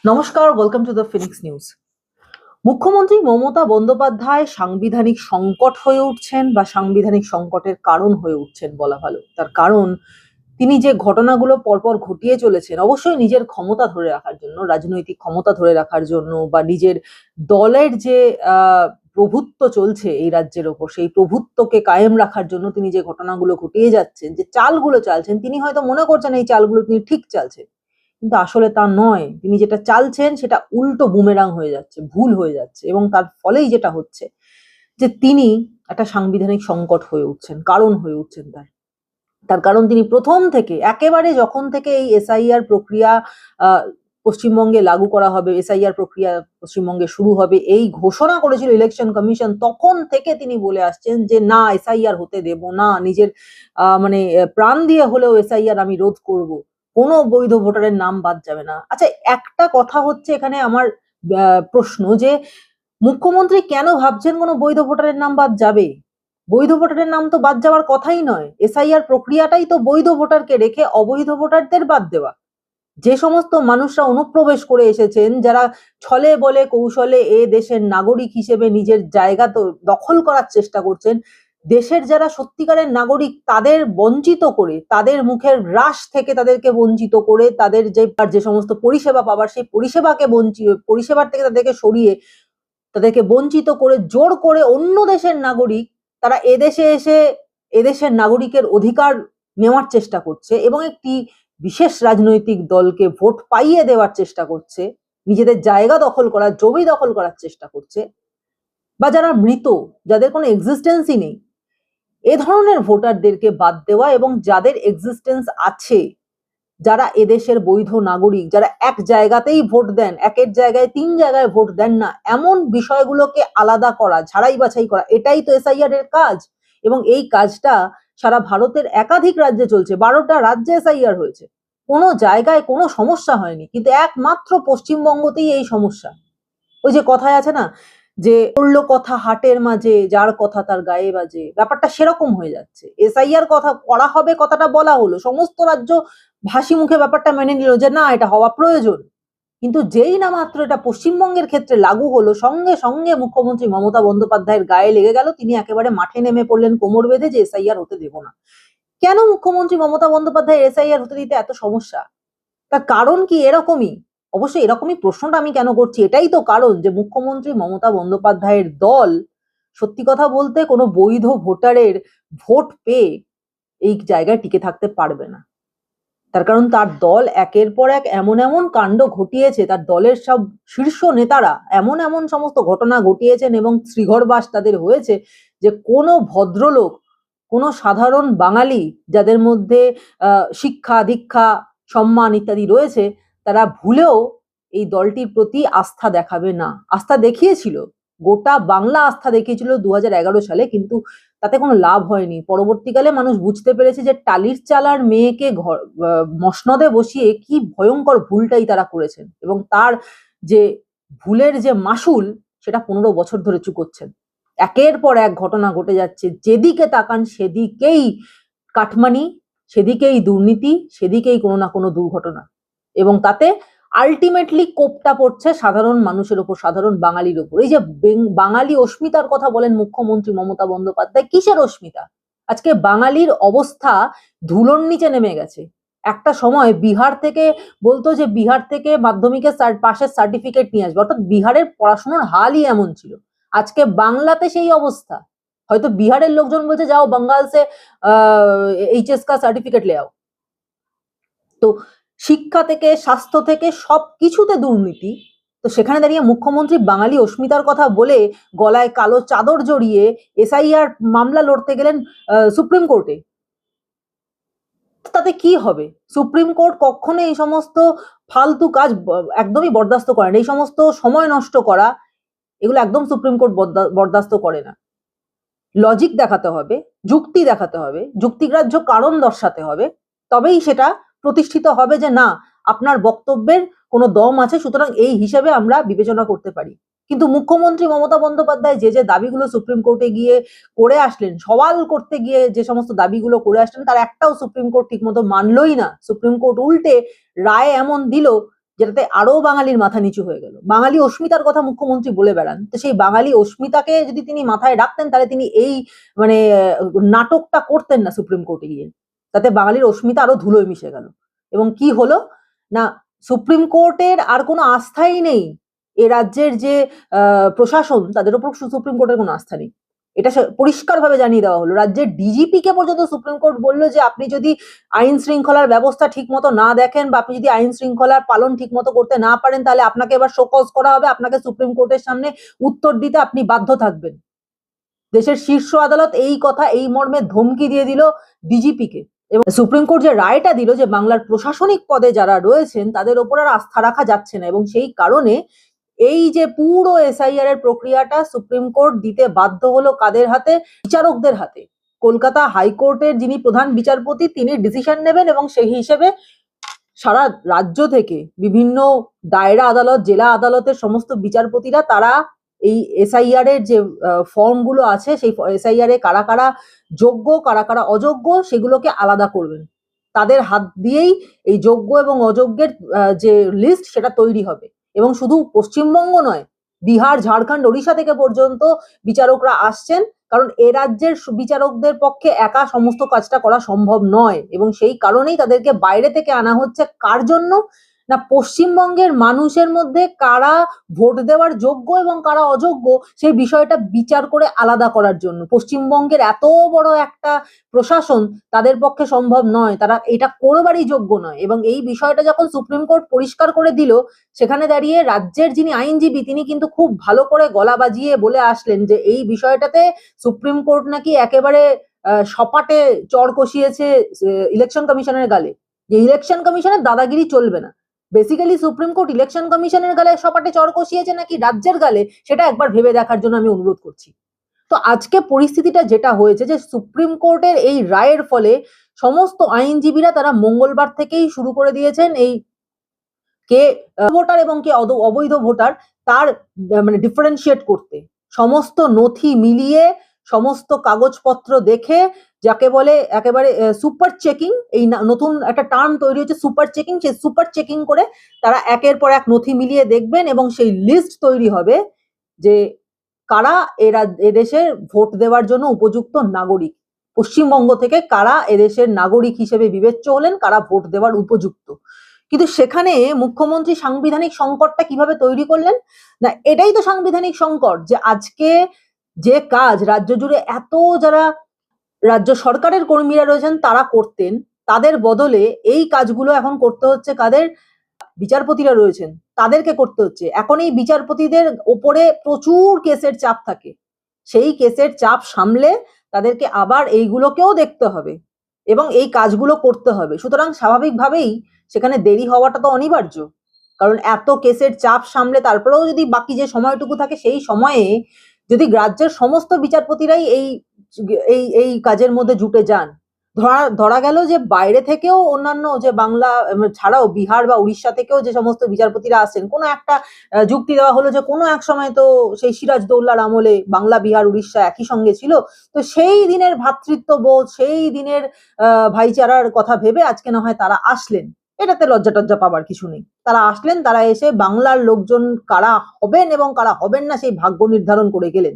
নমস্কার, welcome to the Phoenix news. মুখ্যমন্ত্রী মমতা বন্দ্যোপাধ্যায় সাংবিধানিক সংকট হয়ে উঠছেন বা সাংবিধানিক সংকটের কারণ হয়ে উঠছেন বলা ভালো। তার কারণ তিনি যে ঘটনাগুলো পরপর ঘটিয়ে চলেছেন, অবশ্যই নিজের ক্ষমতা ধরে রাখার জন্য, রাজনৈতিক ক্ষমতা ধরে রাখার জন্য বা নিজের দলের যে প্রভুত্ব চলছে এই রাজ্যের ওপর, সেই প্রভুত্বকে কায়েম রাখার জন্য তিনি যে ঘটনাগুলো ঘটিয়ে যাচ্ছেন, যে চালগুলো চালছেন, তিনি হয়তো মনে করছেন এই চালগুলো তিনি ঠিক চালছেন, কিন্তু আসলে তা নয়। তিনি যেটা চালছেন সেটা উল্টো বুমেরাং হয়ে যাচ্ছে, ভুল হয়ে যাচ্ছে, এবং তার ফলেই যেটা হচ্ছে যে তিনি একটা সাংবিধানিক সংকট হয়ে উঠছেন, কারণ হয়ে উঠছেন। তার তার কারণ তিনি প্রথম থেকে একেবারে যখন থেকে এই এসআইআর প্রক্রিয়া আহ, পশ্চিমবঙ্গে লাগু করা হবে, এসআইআর প্রক্রিয়া পশ্চিমবঙ্গে শুরু হবে, এই ঘোষণা করেছিল ইলেকশন কমিশন, তখন থেকে তিনি বলে আসছেন যে না, এসআইআর হতে দেব না, নিজের মানে প্রাণ দিয়ে হলেও এসআইআর আমি রোধ করব, কোনো বৈধ ভোটারের নাম বাদ যাবে না। আচ্ছা, একটা কথা হচ্ছে এখানে আমার প্রশ্ন, যে মুখ্যমন্ত্রী কেন ভাবছেন কোনো বৈধ ভোটারের নাম বাদ যাবে? বৈধ ভোটারের নাম তো বাদ যাওয়ার কথাই নয়। এসআইআর প্রক্রিয়াটাই তো বৈধ ভোটারকে রেখে অবৈধ ভোটারদের বাদ দেওয়া। যে সমস্ত মানুষরা অনুপ্রবেশ করে এসেছেন, যারা ছলে বলে কৌশলে এ দেশের নাগরিক হিসেবে নিজের জায়গা তো দখল করার চেষ্টা করছেন, দেশের যারা সত্যিকারের নাগরিক তাদের বঞ্চিত করে, তাদের মুখের গ্রাস থেকে তাদেরকে বঞ্চিত করে, তাদের যে সমস্ত পরিষেবা পাবার সেই পরিষেবার থেকে তাদেরকে সরিয়ে, তাদেরকে বঞ্চিত করে জোর করে অন্য দেশের নাগরিক তারা এদেশে এসে এদেশের নাগরিকের অধিকার নেওয়ার চেষ্টা করছে এবং একটি বিশেষ রাজনৈতিক দলকে ভোট পাইয়ে দেওয়ার চেষ্টা করছে, নিজেদের জায়গা দখল করার, জমি দখল করার চেষ্টা করছে, বা যারা মৃত, যাদের কোনো এক্সিস্টেন্সই নেই, এ ধরনের ভোটারদেরকে বাদ দেওয়া, এবং যাদের এক্সিস্টেন্স আছে, যারা এদেশের বৈধ নাগরিক, যারা এক জায়গাতেই ভোট দেন, একের জায়গায় 3 জায়গায় ভোট দেন না, এমন বিষয়গুলোকে আলাদা করা, ঝাড়াই বাছাই করা, এটাই তো এসআইআর এর কাজ। এবং এই কাজটা সারা ভারতের একাধিক রাজ্যে চলছে, 12টা রাজ্যে এসআইআর হয়েছে, কোনো জায়গায় কোনো সমস্যা হয়নি, কিন্তু একমাত্র পশ্চিমবঙ্গতেই এই সমস্যা। ওই যে কথায় আছে না, যে পড়লো কথা হাটের মাঝে, যার কথা তার গায়ে বাজে, ব্যাপারটা সেরকম হয়ে যাচ্ছে। এসআইআর কথা করা হবে, কথাটা বলা হলো, সমস্ত রাজ্য হাসি মুখে ব্যাপারটা মেনে নিল যে না, এটা হওয়া প্রয়োজন, কিন্তু যেই না মাত্র এটা পশ্চিমবঙ্গের ক্ষেত্রে লাগু হলো, সঙ্গে সঙ্গে মুখ্যমন্ত্রী মমতা বন্দ্যোপাধ্যায়ের গায়ে লেগে গেল, তিনি একেবারে মাঠে নেমে পড়লেন কোমর বেঁধে যে এসআইআর হতে দেব না। কেন মুখ্যমন্ত্রী মমতা বন্দ্যোপাধ্যায় এসআইআর হতে দিতে এত সমস্যা? তার কারণ কি এরকমই? অবশ্যই এরকমই প্রশ্নটা আমি কেন করছি, এটাই তো কারণ যে মুখ্যমন্ত্রী মমতা বন্দ্যোপাধ্যায়ের দল সত্যি কথা বলতে কোনো বৈধ ভোটারের ভোট পেয়ে এই জায়গায় টিকে থাকতে পারবে না। তার কারণ তার দল একের পর এক এমন এমন কাণ্ড ঘটিয়েছে, তার দলের সব শীর্ষ নেতারা এমন এমন সমস্ত ঘটনা ঘটিয়েছেন এবং শ্রীঘরবাস তাদের হয়েছে, যে কোনো ভদ্রলোক, কোনো সাধারণ বাঙালি যাদের মধ্যে শিক্ষা দীক্ষা সম্মান ইত্যাদি রয়েছে, তারা ভুলেও এই দলটির প্রতি আস্থা দেখাবে না। আস্থা দেখিয়েছিল, গোটা বাংলা আস্থা দেখিয়েছিল 2011 সালে, কিন্তু তাতে কোনো লাভ হয়নি। পরবর্তীকালে মানুষ বুঝতে পেরেছে যে টালির চালার মেয়েকে মসনদে বসিয়ে কি ভয়ঙ্কর ভুলটাই তারা করেছেন, এবং তার যে ভুলের যে মাসুল, সেটা 15 বছর ধরে চুকোচ্ছেন। একের পর এক ঘটনা ঘটে যাচ্ছে, যেদিকে তাকান সেদিকেই কাটমানি, সেদিকেই দুর্নীতি, সেদিকেই কোনো না কোনো দুর্ঘটনা, এবং তাতে আলটিমেটলি কোপটা পড়ছে সাধারণ মানুষের ওপর, সাধারণ বাঙালির ওপর। এই যে বাঙালি অস্মিতার কথা বলেন মুখ্যমন্ত্রী মমতা বন্দ্যোপাধ্যায়, কিসের অস্মিতা? আজকে বাঙালির অবস্থা ধুলোর নিচে নেমে গেছে। একটা সময় বিহার থেকে বলতো যে বিহার থেকে মাধ্যমিকের পাশের সার্টিফিকেট নিয়ে আসবে, অর্থাৎ বিহারের পড়াশোনার হালই এমন ছিল। আজকে বাংলাতে সেই অবস্থা। হয়তো বিহারের লোকজন বলছে যাও বাঙ্গাল সে এইচএস কা সার্টিফিকেট লে আও। তো শিক্ষা থেকে, স্বাস্থ্য থেকে সবকিছুতে দুর্নীতি। তো সেখানে দাঁড়িয়ে মুখ্যমন্ত্রী বাঙালি অস্মিতার কথা বলে গলায় কালো চাদর জড়িয়ে এসআইআর মামলা লড়তে গেলেন সুপ্রিম কোর্টে। তাতে কি হবে? সুপ্রিম কোর্ট কখনো এই সমস্ত ফালতু কাজ একদমই বরদাস্ত করে না। এই সমস্ত সময় নষ্ট করা, এগুলো একদম সুপ্রিম কোর্ট বরদাস্ত করে না। লজিক দেখাতে হবে, যুক্তি দেখাতে হবে, যুক্তিগ্রাহ্য কারণ দর্শাতে হবে, তবেই সেটা প্রতিষ্ঠিত হবে যে না, আপনার বক্তব্যের কোনো দম আছে, সুতরাং এই হিসেবে আমরা বিবেচনা করতে পারি। কিন্তু মুখ্যমন্ত্রী মমতা বন্দ্যোপাধ্যায় যে দাবিগুলো সুপ্রিম কোর্টে গিয়ে করে আসলেন, সওয়াল করতে গিয়ে যে সমস্ত দাবিগুলো করে আসলেন, তার একটাও সুপ্রিম কোর্ট ঠিকমতো মানলই না। সুপ্রিম কোর্ট উল্টে রায় এমন দিল যেটাতে আরো বাঙালির মাথা নিচু হয়ে গেল। বাঙালি অস্মিতার কথা মুখ্যমন্ত্রী বলে বেড়ান, তো সেই বাঙালি অস্মিতাকে যদি তিনি মাথায় রাখতেন তাহলে তিনি এই মানে নাটকটা করতেন না সুপ্রিম কোর্টে গিয়ে, তাতে বাঙালির অস্মিতা আরো ধুলোয় মিশে গেল। এবং কি হলো না, সুপ্রিম কোর্টের আর কোনো আস্থাই নেই। এ রাজ্যের যে প্রশাসন, তাদের উপর সুপ্রিম কোর্টের কোনো আস্থা নেই, এটা পরিষ্কারভাবে জানিয়ে দেওয়া হলো। রাজ্যের ডিজিপি কে পর্যন্ত সুপ্রিম কোর্ট বললো যে আপনি যদি আইন শৃঙ্খলার ব্যবস্থা ঠিক মতো না দেখেন বা আপনি যদি আইন শৃঙ্খলার পালন ঠিক মতো করতে না পারেন, তাহলে আপনাকে এবার শোকজ করা হবে, আপনাকে সুপ্রিম কোর্টের সামনে উত্তর দিতে আপনি বাধ্য থাকবেন। দেশের শীর্ষ আদালত এই কথা, এই মর্মে ধমকি দিয়ে দিল ডিজিপি কে। এবং সুপ্রিম কোর্ট যে রায়টা দিল যে বাংলার প্রশাসনিক পদে যারা রয়েছেন তাদের ওপর আর আস্থা রাখা যাচ্ছে না, এবং সেই কারণে এই যে পুরো এসআইআর এর প্রক্রিয়াটা সুপ্রিম কোর্ট দিতে বাধ্য হলো কাদের হাতে? বিচারকদের হাতে। কলকাতা হাইকোর্টের যিনি প্রধান বিচারপতি তিনি ডিসিশন নেবেন, এবং সেই হিসেবে সারা রাজ্য থেকে বিভিন্ন দায়রা আদালত, জেলা আদালতের সমস্ত বিচারপতিরা তারা এই এসআইআর এর যে ফর্মগুলো আছে, সেই এসআইআর এ কারা কারা যোগ্য কারা কারা অযোগ্য সেগুলোকে আলাদা করবেন। তাদের হাত দিয়েই এই যোগ্য এবং অযোগ্যের যে লিস্ট সেটা তৈরি হবে। এবং শুধু পশ্চিমবঙ্গ নয়, বিহার, ঝাড়খণ্ড, ওড়িশা থেকে পর্যন্ত বিচারকরা আসছেন, কারণ এ রাজ্যের বিচারকদের পক্ষে একা সমস্ত কাজটা করা সম্ভব নয়। এবং সেই কারণেই তাদেরকে বাইরে থেকে আনা হচ্ছে। কার জন্য না, পশ্চিমবঙ্গের মানুষের মধ্যে কারা ভোট দেওয়ার যোগ্য এবং কারা অযোগ্য সেই বিষয়টা বিচার করে আলাদা করার জন্য। পশ্চিমবঙ্গের এত বড় একটা প্রশাসন, তাদের পক্ষে সম্ভব নয়, তারা এটা করবারই যোগ্য নয়। এবং এই বিষয়টা যখন সুপ্রিম কোর্ট পরিষ্কার করে দিল, সেখানে দাঁড়িয়ে রাজ্যের যিনি আইনজীবী তিনি কিন্তু খুব ভালো করে গলা বাজিয়ে বলে আসলেন যে এই বিষয়টাতে সুপ্রিম কোর্ট নাকি একেবারে সপাটে চড় কষিয়েছে ইলেকশন কমিশনের গালে, যে ইলেকশন কমিশনের দাদাগিরি চলবে না। বেসিক্যালি সুপ্রিম কোর্ট ইলেকশন কমিশনের গালে সপাটে চড় কষিয়েছে নাকি রাজ্যের গালে, সেটা একবার ভেবে দেখার জন্য আমি অনুরোধ করছি। তো আজকে পরিস্থিতিটা যেটা হয়েছে যে সুপ্রিম কোর্টের এই রায়ের ফলে সমস্ত আইনজীবীরা তারা মঙ্গলবার থেকেই শুরু করে দিয়েছেন এই কে ভোটার এবং কে অবৈধ ভোটার তার মানে ডিফারেন্সিয়েট করতে। সমস্ত নথি মিলিয়ে, সমস্ত কাগজপত্র দেখে, যাকে বলে একেবারে সুপার চেকিং, এই নতুন একটা টার্ম তৈরি হচ্ছে সুপার চেকিং, সেই সুপার চেকিং করে তারা একের পর এক নথি মিলিয়ে দেখবেন এবং সেই লিস্ট তৈরি হবে যে কারা এদেশের ভোট দেওয়ার জন্য উপযুক্ত নাগরিক। পশ্চিমবঙ্গ থেকে কারা এদেশের নাগরিক হিসেবে বিবেচ্য হলেন, কারা ভোট দেওয়ার উপযুক্ত। কিন্তু সেখানে মুখ্যমন্ত্রী সাংবিধানিক সংকটটা কিভাবে তৈরি করলেন না, এটাই তো সাংবিধানিক সংকট যে আজকে যে কাজ রাজ্য জুড়ে এত যারা রাজ্য সরকারের কর্মীরা রয়েছেন তারা করতেন, তাদের বদলে এই কাজগুলো এখন করতে হচ্ছে কাদের? বিচারপতিরা রয়েছেন তাদেরকে করতে হচ্ছে। এখন এই বিচারপতিদের ওপরে প্রচুর কেসের চাপ থাকে, সেই কেসের চাপ সামলে তাদেরকে আবার এইগুলোকেও দেখতে হবে এবং এই কাজগুলো করতে হবে। সুতরাং স্বাভাবিকভাবেই সেখানে দেরি হওয়াটা তো অনিবার্য, কারণ এত কেসের চাপ সামলে তারপরেও যদি বাকি যে সময়টুকু থাকে সেই সময়ে যদি রাজ্যের সমস্ত বিচারপতিরাই এই এই এই কাজের মধ্যে জুটে যান, ধরা গেল যে বাইরে থেকেও অন্যান্য যে বাংলা ছাড়াও বিহার বা উড়িষ্যা থেকেও যে সমস্ত বিচারপতিরা আসছেন, কোনো একটা যুক্তি দেওয়া হলো যে কোনো এক সময় তো সেই সিরাজদৌল্লার আমলে বাংলা, বিহার, উড়িষ্যা একই সঙ্গে ছিল, তো সেই দিনের ভ্রাতৃত্ববোধ, সেই দিনের ভাইচারার কথা ভেবে আজকে না হয় তারা আসলেন, এটাতে লজ্জা টজ্জা পাবার কিছু নেই। তারা আসলেন, তারা এসে বাংলার লোকজন কারা হবেন এবং কারা হবেন না সেই ভাগ্য নির্ধারণ করে গেলেন।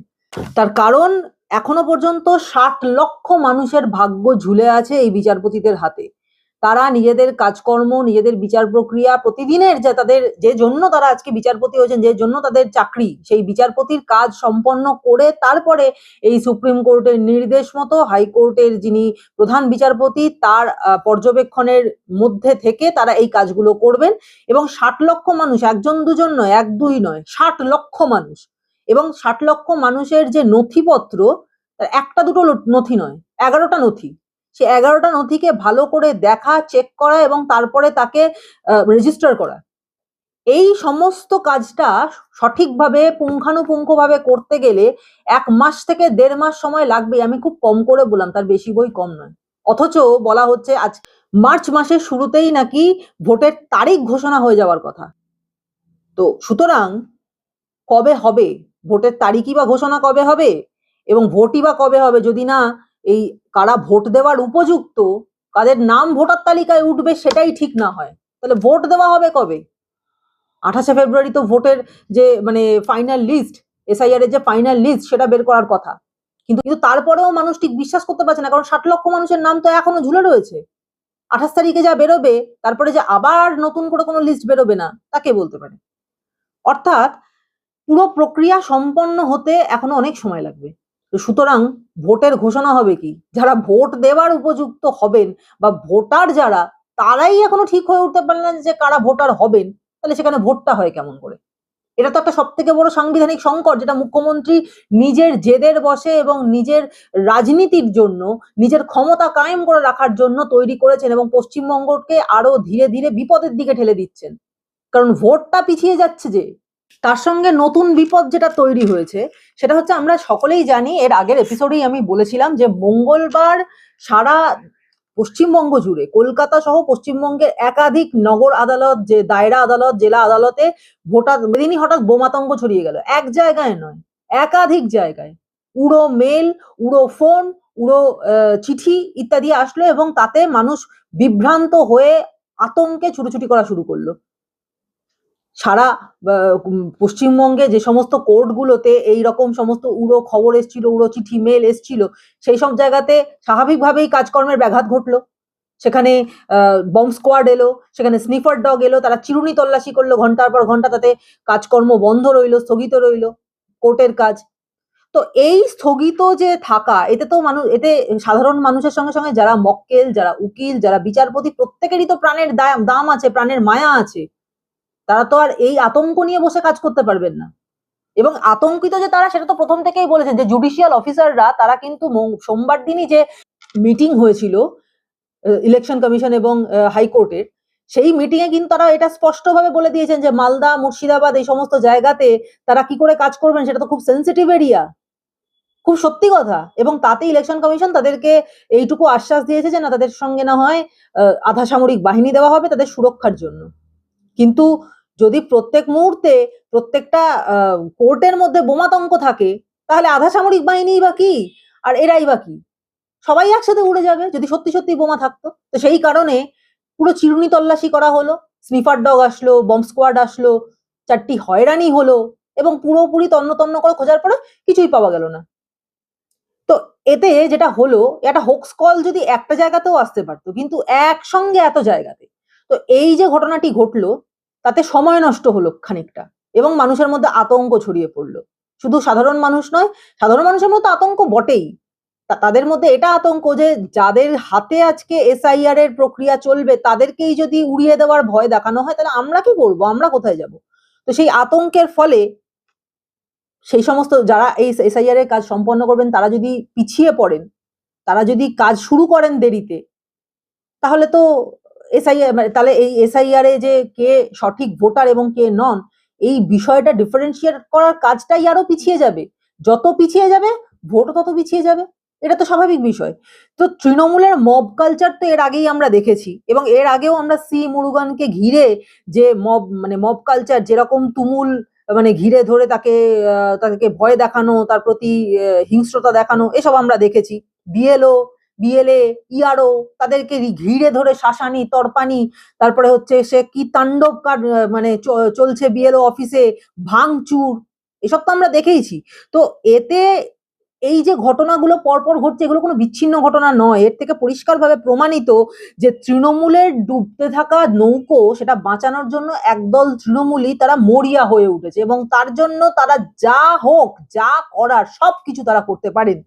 তার কারণ এখনো পর্যন্ত 60 লক্ষ মানুষের ভাগ্য ঝুলে আছে এই বিচারপতিদের হাতে। তারা নিজেদের কাজকর্ম, নিজেদের বিচার প্রক্রিয়া প্রতিদিনের যে তাদের যে জন্য তারা আজকে বিচারপতি হয়েছেন, যে জন্য তাদের চাকরি, সেই বিচারপতির কাজ সম্পন্ন করে তারপরে এই সুপ্রিম কোর্টের নির্দেশ মতো হাইকোর্টের যিনি প্রধান বিচারপতি তার পর্যবেক্ষণের মধ্যে থেকে তারা এই কাজগুলো করবেন। এবং 60 লক্ষ মানুষ, একজন দুজন নয়, এক দুই নয়, 60 লক্ষ মানুষ, এবং 60 লক্ষ মানুষের যে নথিপত্র, একটা দুটো নথি নয়, 11টা নথি, সে 11টা নথিকে ভালো করে দেখা, চেক করা এবং তারপরে তাকে রেজিস্টার করা, এই সমস্ত কাজটা সঠিকভাবে পুঙ্খানুপুঙ্খভাবে করতে গেলে 1 মাস থেকে 1.5 মাস সময় লাগবে। আমি খুব কম করে বললাম, তার বেশি বই কম নয়। অথচ বলা হচ্ছে আজ মার্চ মাসের শুরুতেই নাকি ভোটের তারিখ ঘোষণা হয়ে যাওয়ার কথা। তো সুতরাং কবে হবে ভোটের তারিখই বা ঘোষণা কবে হবে এবং ভোটই বা কবে হবে যদি না এই কারা ভোট দেওয়ার উপযুক্ত, কাদের নাম ভোটার তালিকায় উঠবে সেটাই ঠিক না হয়, তাহলে ভোট দেওয়া হবে কবে? 28শে ফেব্রুয়ারি তো ভোটের যে মানে ফাইনাল লিস্ট, এসআইআর এর যে ফাইনাল লিস্ট সেটা বের করার কথা, কিন্তু তারপরেও মানুষ ঠিক বিশ্বাস করতে পারছে না, কারণ 60 লক্ষ মানুষের নাম তো এখনো ঝুলে রয়েছে। 28 তারিখে যা বেরোবে তারপরে যে আবার নতুন করে কোনো লিস্ট বেরোবে না তা কে বলতে পারে। অর্থাৎ পুরো প্রক্রিয়া সম্পন্ন হতে এখনো অনেক সময় লাগবে। তো সুতরাং ভোটের ঘোষণা হবে কি, যারা ভোট দেওয়ার উপযুক্ত হবেন বা ভোটার যারা, তারাই এখনো ঠিক হয়ে উঠতে পারলেন না যে কারা ভোটার হবেন, তাহলে সেখানে ভোটটা হয় কেমন করে? এটা তো একটা সবথেকে বড় সাংবিধানিক সংকট, যেটা মুখ্যমন্ত্রী নিজের জেদের বশে এবং নিজের রাজনীতির জন্য, নিজের ক্ষমতা কায়েম করে রাখার জন্য তৈরি করেছেন এবং পশ্চিমবঙ্গকে আরো ধীরে ধীরে বিপদের দিকে ঠেলে দিচ্ছেন। কারণ ভোটটা পিছিয়ে যাচ্ছে যে, তার সঙ্গে নতুন বিপদ যেটা তৈরি হয়েছে সেটা হচ্ছে, আমরা সকলেই জানি, এর আগের এপিসোডেই আমি বলেছিলাম যে মঙ্গলবার সারা পশ্চিমবঙ্গ জুড়ে, কলকাতা সহ পশ্চিমবঙ্গের একাধিক নগর আদালত, যে দায়রা আদালত, জেলা আদালতে ভোটার দিনই হঠাৎ বোমাতঙ্গ ছড়িয়ে গেল। এক জায়গায় নয়, একাধিক জায়গায় উড়ো মেল, উড়ো ফোন, উড়ো চিঠি ইত্যাদি আসলো এবং তাতে মানুষ বিভ্রান্ত হয়ে আতঙ্কে ছুটোছুটি করা শুরু করলো। সারা পশ্চিমবঙ্গে যে সমস্ত কোর্টগুলোতে এই রকম সমস্ত উড়ো খবর এসছিল, উড়ো চিঠি মেল এসছিল, সেই সব জায়গাতে স্বাভাবিকভাবেই কাজকর্মের ব্যাঘাত ঘটলো। সেখানে বম্ব স্কোয়াড এলো, সেখানে স্নিফার ডগ এলো, তারা চিরুনি তল্লাশি করলো ঘন্টার পর ঘন্টা, তাতে কাজকর্ম বন্ধ রইলো, স্থগিত রইলো কোর্টের কাজ। তো এই স্থগিত যে থাকা, এতে তো এতে সাধারণ মানুষের সঙ্গে সঙ্গে যারা মক্কেল, যারা উকিল, যারা বিচারপতি, প্রত্যেকেরই তো প্রাণের দাম আছে, প্রাণের মায়া আছে। তারা তো আর এই আতঙ্ক নিয়ে বসে কাজ করতে পারবেন না। এবং আতঙ্কিত যে তারা, সেটা তো প্রথম থেকেই বলেছেন যে জুডিশিয়াল অফিসাররা, তারা কিন্তু সোমবার দিনই যে মিটিং হয়েছিল ইলেকশন কমিশন এবং হাইকোর্টের, সেই মিটিং এ কিন্তু তারা এটা স্পষ্টভাবে বলে দিয়েছেন যে মালদা, মুর্শিদাবাদ এই সমস্ত জায়গাতে তারা কি করে কাজ করবেন, সেটা তো খুব সেন্সিটিভ এরিয়া। খুব সত্যি কথা। এবং তাতে ইলেকশন কমিশন তাদেরকে এইটুকু আশ্বাস দিয়েছে যে না, তাদের সঙ্গে না হয় আধা সামরিক বাহিনী দেওয়া হবে তাদের সুরক্ষার জন্য। কিন্তু যদি প্রত্যেক মুহূর্তে প্রত্যেকটা কোর্টের মধ্যে বোমাতঙ্ক থাকে, তাহলে আধা সামরিক বাহিনী বা কি, আর এরাই বা কি? সবাই একসাথে উড়ে যাবে যদি সত্যি সত্যি বোমা থাকতো। তো সেই কারণে পুরো চিরুনি তল্লাশি করা হলো, স্নিফার ডগ আসলো, বম্ব স্কোয়াড আসলো, চারটি হয়রানি হলো এবং পুরোপুরি তন্ন তন্ন করে খোঁজার পরে কিছুই পাওয়া গেল না। তো এতে যেটা হলো, একটা হোক্স কল যদি একটা জায়গাতেও আসতে পারতো, কিন্তু একসঙ্গে এত জায়গাতে, তো এই যে ঘটনাটি ঘটলো তাতে সময় নষ্ট হলো খানিকটা এবং মানুষের মধ্যে আতঙ্ক ছড়িয়ে পড়লো। শুধু সাধারণ মানুষ নয়, সাধারণ মানুষের মধ্যে আতঙ্ক বটেই, তাদের মধ্যে এটা আতঙ্ক যে যাদের হাতে আজকে এসআইআর এর প্রক্রিয়া চলবে, তাদেরকেই যদি উড়িয়ে দেওয়ার ভয় দেখানো হয়, তাহলে আমরা কি করব, আমরা কোথায় যাব? তো সেই আতঙ্কের ফলে সেই সমস্ত যারা এই এসআইআর এর কাজ সম্পন্ন করবেন, তারা যদি পিছিয়ে পড়েন, তারা যদি কাজ শুরু করেন দেরিতে, তাহলে তো এসআইআর তাহলে এই এসআইআর এ যে কে সঠিক ভোটার এবং কে নন, এই বিষয়টা ডিফারেন্সিয়েট করার কাজটাই আরো পিছিয়ে যাবে। যত পিছিয়ে যাবে ভোটও তত পিছিয়ে যাবে, এটা তো স্বাভাবিক বিষয়। তো তৃণমূলের মব কালচার তো এর আগেই আমরা দেখেছি, এবং এর আগেও আমরা সি মুরুগানকে ঘিরে যে মব কালচার, যেরকম তুমুল ঘিরে ধরে তাকে ভয় দেখানো, তার প্রতি হিংস্রতা দেখানো, এসব আমরা দেখেছি। বিএলও, বিএলএ, ইআরও, তাদেরকে ঘিরে ধরে শাসানি, তরপানি, তারপরে হচ্ছে সে কি তাণ্ডব চলছে বিএলও অফিসে, ভাঙচুর, এসব তো আমরা দেখেইছি। তো এতে এই যে ঘটনাগুলো পরপর ঘটছে, এগুলো কোনো বিচ্ছিন্ন ঘটনা নয়। এর থেকে পরিষ্কারভাবে প্রমাণিত যে তৃণমূলের ডুবতে থাকা নৌকো, সেটা বাঁচানোর জন্য একদল তৃণমূলই তারা মরিয়া হয়ে উঠেছে এবং তার জন্য তারা যা হোক, যা করার সবকিছু তারা করতে পারেন।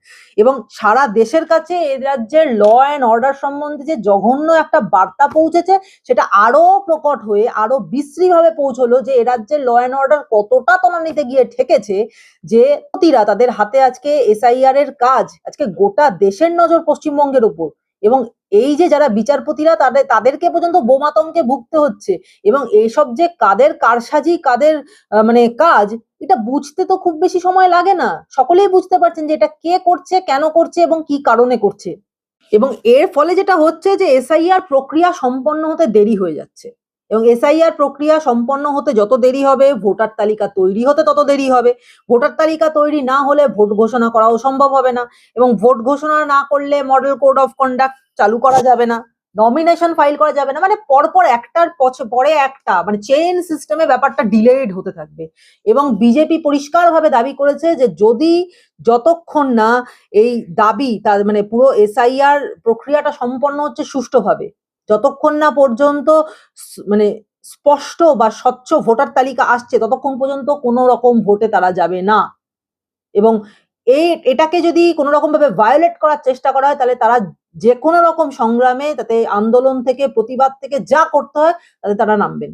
এবং সারা দেশের কাছে এ রাজ্যের ল অ্যান্ড অর্ডার সম্বন্ধে যে জঘন্য একটা বার্তা পৌঁছেছে, সেটা আরো প্রকট হয়ে আরো বিশ্রীভাবে পৌঁছলো যে এ রাজ্যের ল অ্যান্ড অর্ডার কতটা তলানিতে গিয়ে ঠেকেছে, যে তাদের হাতে আজকে এসআইআর এর কাজ, আজকে গোটা দেশের নজর পশ্চিমবঙ্গের উপর। এবং এই যে যারা বিচারপতিরা, তাদেরকে পর্যন্ত বোমাতঙ্কে ভুগতে হচ্ছে। এবং এইসব যে কাদের কারসাজি, কাদের কাজ, এটা বুঝতে তো খুব বেশি সময় লাগে না। সকলেই বুঝতে পারছেন যে এটা কে করছে, কেন করছে এবং কি কারণে করছে। এবং এর ফলে যেটা হচ্ছে যে এসআইআর প্রক্রিয়া সম্পন্ন হতে দেরি হয়ে যাচ্ছে, এবং এসআইআর প্রক্রিয়া সম্পন্ন হতে যত দেরি হবে, ভোটার তালিকা তৈরি হতে তত দেরি হবে। ভোটার তালিকা তৈরি না হলে ভোট ঘোষণা করাও সম্ভব হবে না, এবং ভোট ঘোষণা না করলে মডেল কোড অফ কন্ডাক্ট চালু করা যাবে না। নমিনেশন ফাইল করা যাবে না, মানে পরপর একটার পরে একটা, মানে চেইন সিস্টেমে ব্যাপারটা ডিলেড হতে থাকবে। এবং বিজেপি পরিষ্কারভাবে দাবি করেছে যে যদি যতক্ষণ না এই দাবি তার মানে পুরো এসআইআর প্রক্রিয়াটা সম্পন্ন হচ্ছে সুষ্ঠুভাবে, যতক্ষণ না পর্যন্ত মানে স্পষ্ট বা স্বচ্ছ ভোটার তালিকা আসছে, ততক্ষণ পর্যন্ত কোনো রকম ভোটে তারা যাবে না। এবং এটাকে যদি কোনো রকম ভাবে ভায়োলেট করার চেষ্টা করা হয়, তাহলে তারা যে কোনো রকম সংগ্রামে, তাতে আন্দোলন থেকে প্রতিবাদ থেকে যা করতে হয় তাতে তারা নামবেন।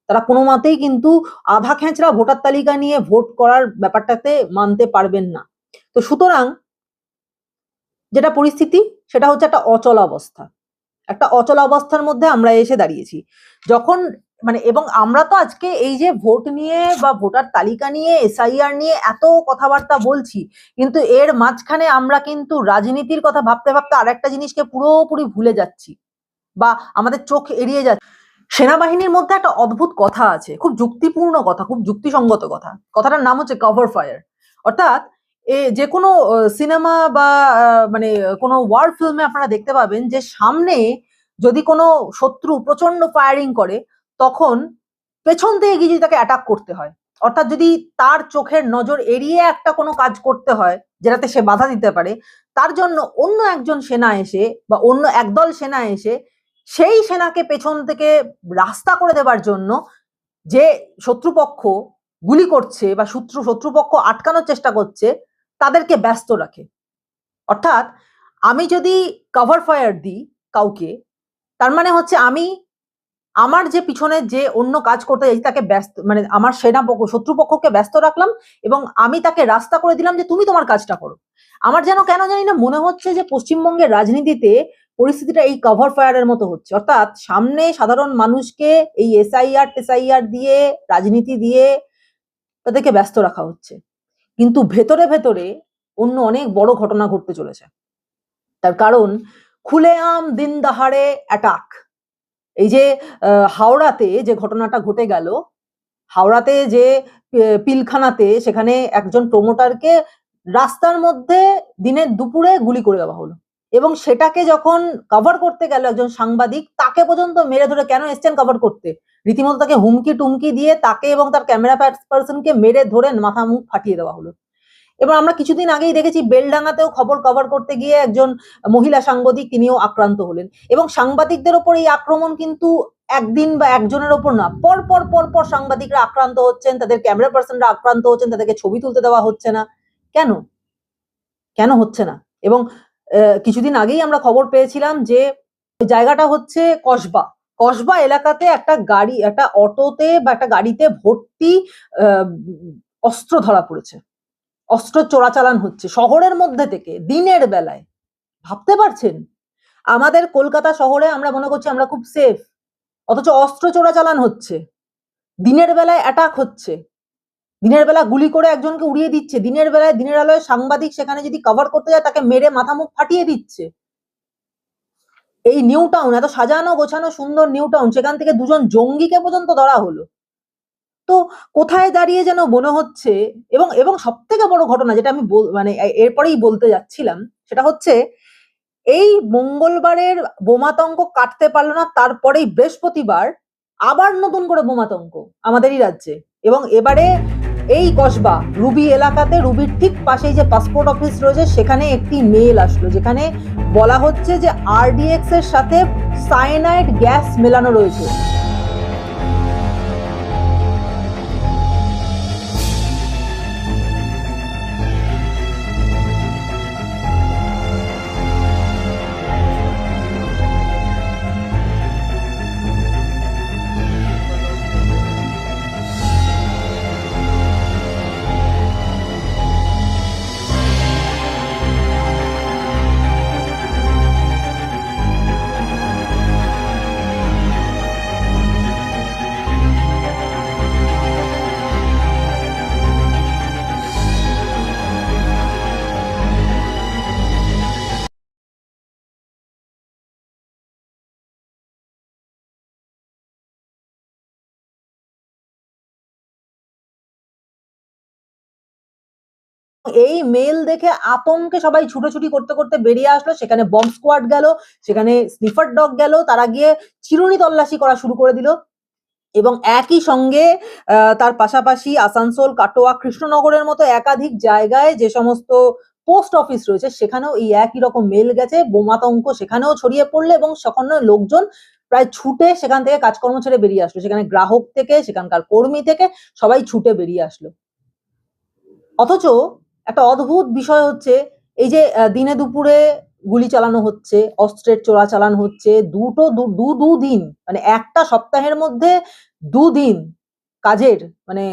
তারা কোনো মতেই কিন্তু আধা খেঁচড়া ভোটার তালিকা নিয়ে ভোট করার ব্যাপারটাতে মানতে পারবেন না। তো সুতরাং যেটা পরিস্থিতি, সেটা হচ্ছে একটা অচল অবস্থা। একটা অচল অবস্থার মধ্যে আমরা এসে দাঁড়িয়েছি যখন মানে, এবং আমরা তো আজকে এই যে ভোট নিয়ে বা ভোটার তালিকা নিয়ে এসআইআর নিয়ে এত কথাবার্তা বলছি, কিন্তু এর মাঝখানে আমরা কিন্তু রাজনীতির কথা ভাবতে ভাবতে আরেকটা জিনিসকে পুরোপুরি ভুলে যাচ্ছি বা আমাদের চোখ এড়িয়ে যাচ্ছে। সেনাবাহিনীর মধ্যে একটা অদ্ভুত কথা আছে, খুব যুক্তিপূর্ণ কথা, খুব যুক্তিসঙ্গত কথা। কথাটার নাম হচ্ছে কভার ফায়ার। অর্থাৎ যে কোনো সিনেমা বা মানে কোনো ওয়ার ফিল্মে আপনারা দেখতে পাবেন যে সামনে যদি কোনো শত্রু প্রচন্ড ফায়ারিং করে, তখন পেছন থেকে গিয়ে যদি তাকে অ্যাটাক করতে হয়, অর্থাৎ যদি তার চোখের নজর এড়িয়ে একটা কোনো কাজ করতে হয় যেটাতে সে বাধা দিতে পারে, তার জন্য অন্য একজন সেনা এসে বা অন্য একদল সেনা এসে সেই সেনাকে পেছন থেকে রাস্তা করে দেবার জন্য যে শত্রুপক্ষ গুলি করছে বা শত্রুপক্ষ আটকানোর চেষ্টা করছে তাদেরকে ব্যস্ত রাখে। অর্থাৎ আমি যদি কভার ফায়ার দিই কাউকে, তার মানে হচ্ছে আমি আমার যে পিছনে যে অন্য কাজ করতে যাচ্ছি তাকে ব্যস্ত, মানে আমার শত্রুপক্ষকে ব্যস্ত রাখলাম এবং আমি তাকে রাস্তা করে দিলাম যে তুমি তোমার কাজটা করো। আমার যেন কেন জানি না মনে হচ্ছে যে পশ্চিমবঙ্গের রাজনীতিতে পরিস্থিতিটা এই কভার ফায়ারের মতো হচ্ছে। অর্থাৎ সামনে সাধারণ মানুষকে এই এসআইআর দিয়ে রাজনীতি দিয়ে তাদেরকে ব্যস্ত রাখা হচ্ছে, কিন্তু ভেতরে ভেতরে অন্য অনেক বড় ঘটনা ঘটতে চলেছে। তার কারণ খুলেআম দিন দাহাড়ে অ্যাটাক। এই যে হাওড়াতে যে ঘটনাটা ঘটে গেল, হাওড়াতে যে পিলখানাতে সেখানে একজন প্রমোটারকে রাস্তার মধ্যে দিনের দুপুরে গুলি করে দেওয়া হলো, এবং সেটাকে যখন কভার করতে গেল একজন সাংবাদিক, তাকে পর্যন্ত মেরে ধরে, কেন এসছেন কভার করতে, রীতিমতো তাকে হুমকি টুমকি দিয়ে তাকে এবং তার ক্যামেরা পার্সনকে মেরে ধরে মাথা মুখ ফাটিয়ে দেওয়া হলো। এবার আমরা কিছুদিন আগেই দেখেছি বেলডাঙ্গাতেও খবর কভার করতে গিয়ে একজন মহিলা সাংবাদিক তিনিও আক্রান্ত হলেন। এবং সাংবাদিকদের ওপর এই আক্রমণ কিন্তু একদিন বা একজনের ওপর না, পর পর পর পর সাংবাদিকরা আক্রান্ত হচ্ছেন, তাদের ক্যামেরা পার্সনরা আক্রান্ত হচ্ছেন, তাদেরকে ছবি তুলতে দেওয়া হচ্ছে না। কেন কেন হচ্ছে না? এবং কিছুদিন আগেই আমরা খবর পেয়েছিলাম যে জায়গাটা হচ্ছে কসবা এলাকাতে একটা অটোতে বা একটা গাড়িতে ভর্তি অস্ত্র ধরা পড়েছে, অস্ত্র চোরাচালান হচ্ছে শহরের মধ্যে থেকে দিনের বেলায়। ভাবতে পারছেন? আমাদের কলকাতা শহরে আমরা মনে করছি আমরা খুব সেফ, অথচ অস্ত্র চোরাচালান হচ্ছে, দিনের বেলায় অ্যাটাক হচ্ছে, দিনের বেলা গুলি করে একজনকে উড়িয়ে দিচ্ছে, দিনের বেলায় দিনের আলোয় সাংবাদিক সেখানে যদি কভার করতে যায় তাকে মেরে মাথা মুখ ফাটিয়ে দিচ্ছে। এই নিউ টাউন, এত সাজানো গোছানো সুন্দর নিউ টাউন, সেখান থেকে দুজন জঙ্গিকে পর্যন্ত ধরা হলো। তো কোথায় দাঁড়িয়ে যেন মনে হচ্ছে, এবং এবং সব থেকে বড় ঘটনা যেটা আমি মানে এরপরেই বলতে যাচ্ছিলাম, সেটা হচ্ছে এই মঙ্গলবারের বোমাতঙ্ক কাটতে পারলো না, তারপরেই বৃহস্পতিবার আবার নতুন করে বোমাতঙ্ক আমাদেরই রাজ্যে। এবং এবারে এই কসবা রুবি এলাকাতে, রুবির ঠিক পাশেই যে পাসপোর্ট অফিস রয়েছে, সেখানে একটি মেল আসলো যেখানে বলা হচ্ছে যে আরডিএক্স এর সাথে সায়ানাইড গ্যাস মেলানো রয়েছে। এই মেল দেখে আতঙ্কে সবাই ছুটোছুটি করতে করতে বেরিয়ে আসলো, সেখানে বম্ব স্কোয়াড গেল, সেখানে স্নিফার ডগ গেল, তারা গিয়ে চিরুনি তল্লাশি করা শুরু করে দিল। এবং একই সঙ্গে তার পাশাপাশি আসানসোল, কাটোয়া, কৃষ্ণনগরের মতো একাধিক জায়গায় যে সমস্ত পোস্ট অফিস রয়েছে সেখানেও এই একই রকম মেল গেছে, বোমাতঙ্ক সেখানেও ছড়িয়ে পড়লো এবং সেখানে লোকজন প্রায় ছুটে সেখান থেকে কাজকর্ম ছেড়ে বেরিয়ে আসলো, সেখানে গ্রাহক থেকে সেখানকার কর্মী থেকে সবাই ছুটে বেরিয়ে আসলো। অথচ একটা অদ্ভুত বিষয় হচ্ছে, এই যে দিনে দুপুরে গুলি চালানো হচ্ছে, অস্ত্রের চোরাচালান হচ্ছে, দুদিন মানে একটা সপ্তাহের মধ্যে দুদিন কাজের মানে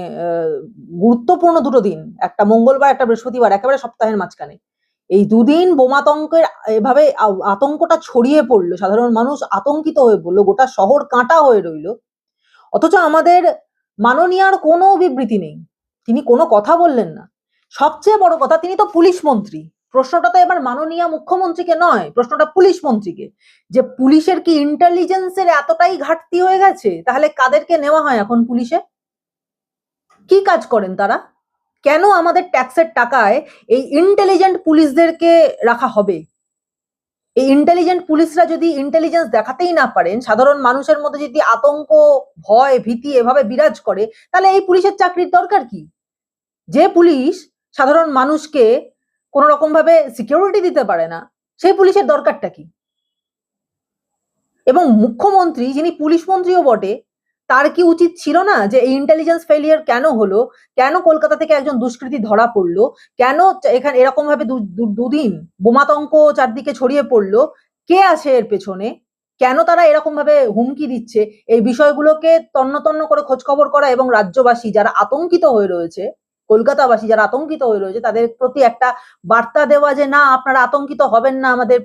গুরুত্বপূর্ণ দুটো দিন, একটা মঙ্গলবার একটা বৃহস্পতিবার, একেবারে সপ্তাহের মাঝখানে এই দুদিন বোমাতঙ্কের এভাবে আতঙ্কটা ছড়িয়ে পড়লো, সাধারণ মানুষ আতঙ্কিত হয়ে পড়লো, গোটা শহর কাঁটা হয়ে রইল। অথচ আমাদের মাননীয়ার কোনো বিবৃতি নেই, তিনি কোনো কথা বললেন না। সবচেয়ে বড় কথা, তিনি তো পুলিশ মন্ত্রী। প্রশ্নটা তো এবার মাননীয় মুখ্যমন্ত্রীকে নয়, প্রশ্নটা পুলিশ মন্ত্রীকে, যে পুলিশের কি ইন্টেলিজেন্সের এতটাই ঘাটতি হয়ে গেছে? তাহলে কাদেরকে নেওয়া হয় এখন পুলিশে? কি কাজ করেন তারা? কেন আমাদের ট্যাক্সের টাকায় এই ইন্টেলিজেন্ট পুলিশদেরকে রাখা হবে? এই ইন্টেলিজেন্ট পুলিশরা যদি ইন্টেলিজেন্স দেখাতেই না পারেন, সাধারণ মানুষের মধ্যে যদি আতঙ্ক, ভয়, ভীতি এভাবে বিরাজ করে, তাহলে এই পুলিশের চাকরির দরকার কি? যে পুলিশ সাধারণ মানুষকে কোনো রকম ভাবে সিকিউরিটি দিতে পারে না, সেই পুলিশের দরকারটা কি? এবং মুখ্যমন্ত্রী, যিনি পুলিশ মন্ত্রীও বটে, তার কি উচিত ছিল না যে এই ইন্টেলিজেন্স ফেলিয়ার কেন হলো, কেন কলকাতা থেকে একজন দুষ্কৃতী ধরা পড়লো, কেন এখানে এরকম ভাবে দুদিন বোমাতঙ্ক চারদিকে ছড়িয়ে পড়লো, কে আছে এর পেছনে, কেন তারা এরকম ভাবে হুমকি দিচ্ছে, এই বিষয়গুলোকে তন্ন তন্ন করে খোঁজ খবর করা এবং রাজ্যবাসী যারা আতঙ্কিত হয়ে রয়েছে, কলকাতাবাসী যারা আতঙ্কিত হয়ে রয়েছে, তাদের প্রতি একটা বার্তা দেওয়া যে না, আপনারা আতঙ্কিত হবেন না, আমাদের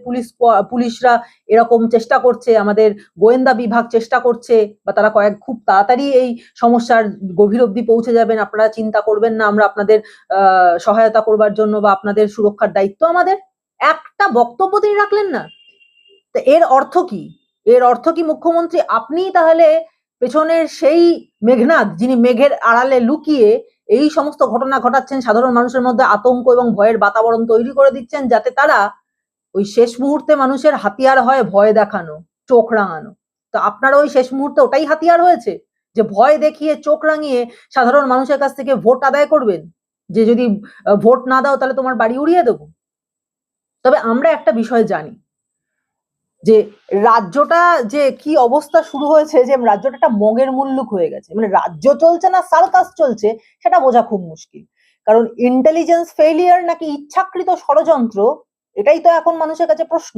পুলিশরা এরকম চেষ্টা করছে, আমাদের গোয়েন্দা বিভাগ চেষ্টা করছে, বা তারা খুব তাড়াতাড়ি এই সমস্যার গভীর অবধি পৌঁছে যাবেন, আপনারা চিন্তা করবেন না, আমরা আপনাদের সহায়তা করবার জন্য বা আপনাদের সুরক্ষার দায়িত্ব আমাদের। একটা বক্তব্য তিনি রাখলেন না। তো এর অর্থ কি? এর অর্থ কি মুখ্যমন্ত্রী আপনিই তাহলে পেছনের সেই মেঘনাদ, যিনি মেঘের আড়ালে লুকিয়ে এই সমস্ত ঘটনা ঘটাচ্ছেন, সাধারণ মানুষের মধ্যে আতঙ্ক এবং ভয়ের বাতাবরণ তৈরি করে দিচ্ছেন, যাতে তারা ওই শেষ মুহূর্তে মানুষের হাতিয়ার হয় ভয় দেখানো, চোখ রাঙানো। তো আপনারা ওই শেষ মুহূর্তে ওটাই হাতিয়ার হয়েছে, যে ভয় দেখিয়ে চোখ রাঙিয়ে সাধারণ মানুষের কাছ থেকে ভোট আদায় করবেন, যে যদি ভোট না দাও তাহলে তোমার বাড়ি উড়িয়ে দেবো। তবে আমরা একটা বিষয় জানি, যে রাজ্যটা যে কি অবস্থা শুরু হয়েছে, যে রাজ্যটা একটা মগের মুল্লুক হয়ে গেছে, মানে রাজ্য চলছে না সার্কাস চলছে সেটা বোঝা খুব মুশকিল। কারণ ইন্টেলিজেন্স ফেলিয়ার নাকি ইচ্ছাকৃত ষড়যন্ত্র, এটাই তো এখন মানুষের কাছে প্রশ্ন।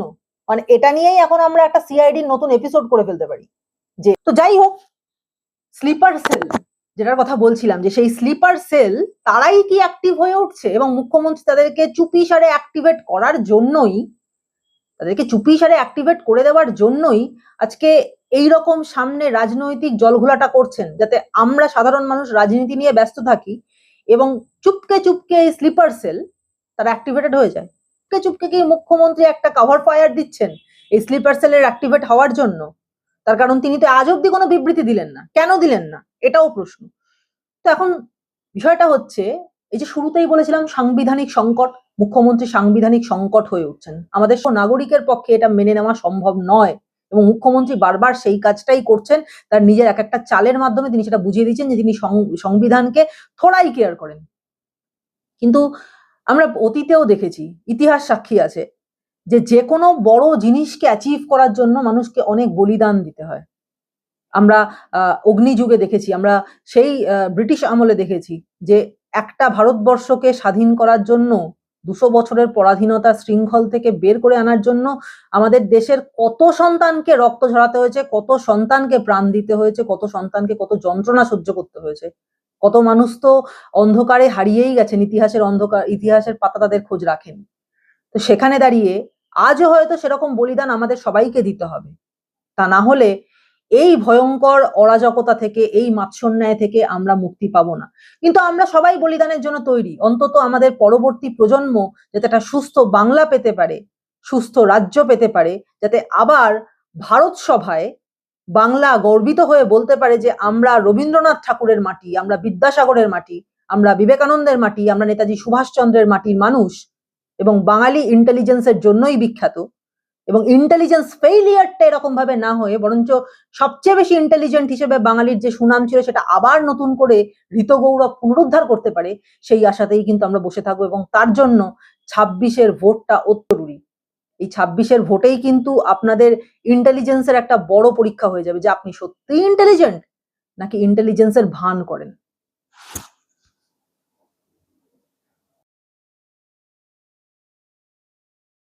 মানে এটা নিয়েই এখন আমরা একটা সিআইডির নতুন এপিসোড করে ফেলতে পারি। যে তো যাই হোক, স্লিপার সেল যেটার কথা বলছিলাম, যে সেই স্লিপার সেল তারাই কি অ্যাক্টিভ হয়ে উঠছে, এবং মুখ্যমন্ত্রী তাদেরকে চুপিসারে অ্যাক্টিভেট করার জন্যই, তাদেরকে চুপিসারে অ্যাক্টিভেট করে দেওয়ার জন্যই আজকে এই রকম সামনে রাজনৈতিক জলঘোলাটা করছেন, যাতে আমরা সাধারণ মানুষ রাজনীতি নিয়ে ব্যস্ত থাকি এবং চুপকে চুপকে এই স্লিপার সেল তারা অ্যাক্টিভেটেড হয়ে যায়। চুপকে চুপকে কি মুখ্যমন্ত্রী একটা কভার ফায়ার দিচ্ছেন এই স্লিপার সেলের অ্যাক্টিভেট হওয়ার জন্য? তার কারণ তিনি তো আজ অব্দি কোনো বিবৃতি দিলেন না, কেন দিলেন না এটাও প্রশ্ন। তো এখন বিষয়টা হচ্ছে, এই যে শুরুতেই বলেছিলাম সাংবিধানিক সংকট, মুখ্যমন্ত্রী সাংবিধানিক সংকট হয়ে উঠছেন, আমাদের সব নাগরিকের পক্ষে এটা মেনে নেওয়া সম্ভব নয়, এবং মুখ্যমন্ত্রী বারবার সেই কাজটাই করছেন, তার নিজের এক একটা চালের মাধ্যমে তিনি সেটা বুঝিয়ে দিচ্ছেন যে তিনি সংবিধানকে থোড়াই কেয়ার করেন। কিন্তু আমরা অতীতেও দেখেছি, ইতিহাস সাক্ষী আছে, যে কোনো বড় জিনিসকে অ্যাচিভ করার জন্য মানুষকে অনেক বলিদান দিতে হয়। আমরা অগ্নিযুগে দেখেছি, আমরা সেই ব্রিটিশ আমলে দেখেছি, যে একটা ভারতবর্ষকে স্বাধীন করার জন্য 200 বছরের পরাধীনতার শৃঙ্খল থেকে বের করে আনার জন্য আমাদের দেশের কত সন্তানকে রক্ত ঝরাতে হয়েছে, কত সন্তানকে প্রাণ দিতে হয়েছে, কত সন্তানকে কত যন্ত্রণা সহ্য করতে হয়েছে, কত মানুষ তো অন্ধকারে হারিয়েই গেছেন, ইতিহাসের পাতা তাদের খোঁজ রাখেন। তো সেখানে দাঁড়িয়ে আজও হয়তো সেরকম বলিদান আমাদের সবাইকে দিতে হবে, তা না হলে এই ভয়ঙ্কর অরাজকতা থেকে, এই মাৎসন্যায় থেকে আমরা মুক্তি পাবো না। কিন্তু আমরা সবাই বলিদানের জন্য তৈরি, অন্তত আমাদের পরবর্তী প্রজন্ম যাতে একটা সুস্থ বাংলা পেতে পারে, সুস্থ রাজ্য পেতে পারে, যাতে আবার ভারত সভায় বাংলা গর্বিত হয়ে বলতে পারে যে আমরা রবীন্দ্রনাথ ঠাকুরের মাটি, আমরা বিদ্যাসাগরের মাটি, আমরা বিবেকানন্দের মাটি, আমরা নেতাজি সুভাষচন্দ্রের মাটির মানুষ, এবং বাঙালি ইন্টেলিজেন্সের জন্যই বিখ্যাত, এবং ইন্টেলিজেন্স ফেইলিয়ারটা এরকম ভাবে না হয়ে বরঞ্চ সবচেয়ে বেশি ইন্টেলিজেন্ট হিসেবে বাঙালির যে সুনাম ছিল সেটা আবার নতুন করে ঋতগৌরব পুনরুদ্ধার করতে পারে, সেই আশাতেই কিন্তু আমরা বসে থাকবো। এবং তার জন্য 26-এর ভোটটা অত্যরুরি। এই 26-এর ভোটেই কিন্তু আপনাদের ইন্টেলিজেন্সের একটা বড় পরীক্ষা হয়ে যাবে যে আপনি সত্যিই ইন্টেলিজেন্ট নাকি ইন্টেলিজেন্সের ভান করেন।